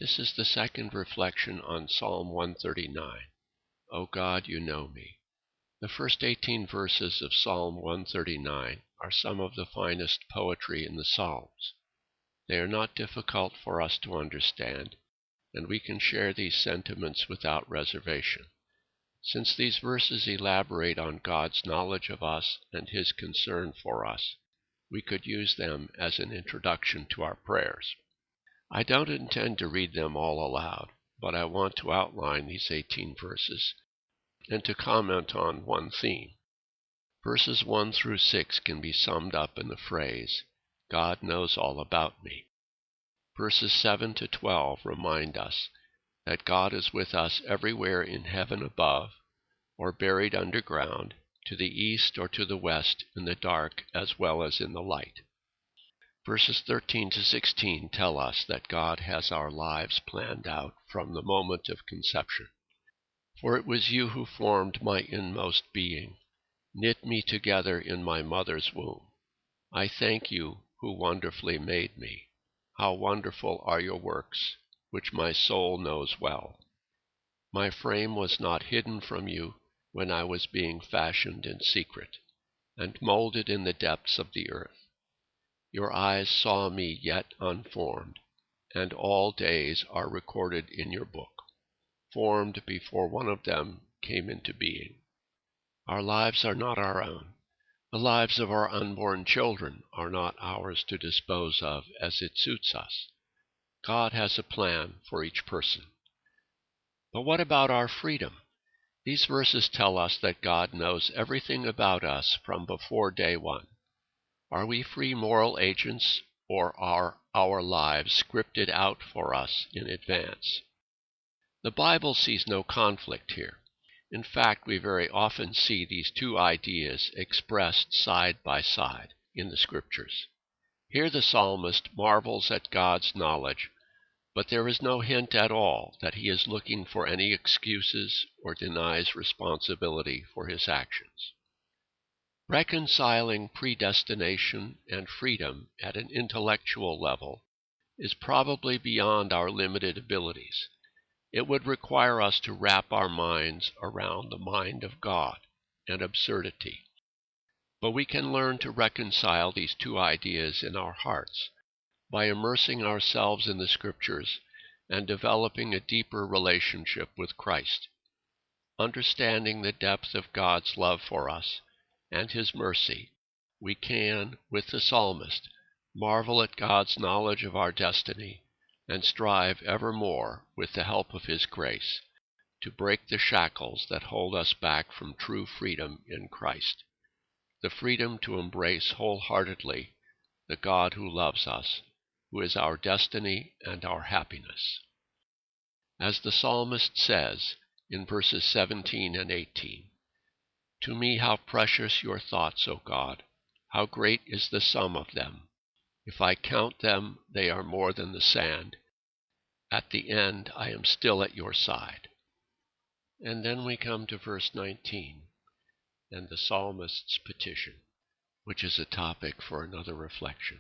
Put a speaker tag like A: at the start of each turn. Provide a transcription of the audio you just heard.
A: This is the second reflection on Psalm 139. O God, you know me. The first 18 verses of Psalm 139 are some of the finest poetry in the Psalms. They are not difficult for us to understand, and we can share these sentiments without reservation. Since these verses elaborate on God's knowledge of us and His concern for us, we could use them as an introduction to our prayers. I don't intend to read them all aloud, but I want to outline these 18 verses and to comment on one theme. Verses 1 through 6 can be summed up in the phrase, God knows all about me. Verses 7 to 12 remind us that God is with us everywhere in heaven above, or buried underground, to the east or to the west, in the dark as well as in the light. Verses 13 to 16 tell us that God has our lives planned out from the moment of conception. For it was you who formed my inmost being, knit me together in my mother's womb. I thank you who wonderfully made me. How wonderful are your works, which my soul knows well. My frame was not hidden from you when I was being fashioned in secret, and molded in the depths of the earth. Your eyes saw me yet unformed, and all days are recorded in your book, formed before one of them came into being. Our lives are not our own. The lives of our unborn children are not ours to dispose of as it suits us. God has a plan for each person. But what about our freedom? These verses tell us that God knows everything about us from before day one. Are we free moral agents, or are our lives scripted out for us in advance? The Bible sees no conflict here. In fact, we very often see these two ideas expressed side by side in the Scriptures. Here the psalmist marvels at God's knowledge, but there is no hint at all that he is looking for any excuses or denies responsibility for his actions. Reconciling predestination and freedom at an intellectual level is probably beyond our limited abilities. It would require us to wrap our minds around the mind of God and absurdity. But we can learn to reconcile these two ideas in our hearts by immersing ourselves in the Scriptures and developing a deeper relationship with Christ. Understanding the depth of God's love for us and His mercy, we can, with the psalmist, marvel at God's knowledge of our destiny and strive evermore, with the help of His grace, to break the shackles that hold us back from true freedom in Christ, the freedom to embrace wholeheartedly the God who loves us, who is our destiny and our happiness. As the psalmist says in verses 17 and 18, To me how precious your thoughts, O God! How great is the sum of them! If I count them, they are more than the sand. At the end, I am still at your side. And then we come to verse 19 and the psalmist's petition, which is a topic for another reflection.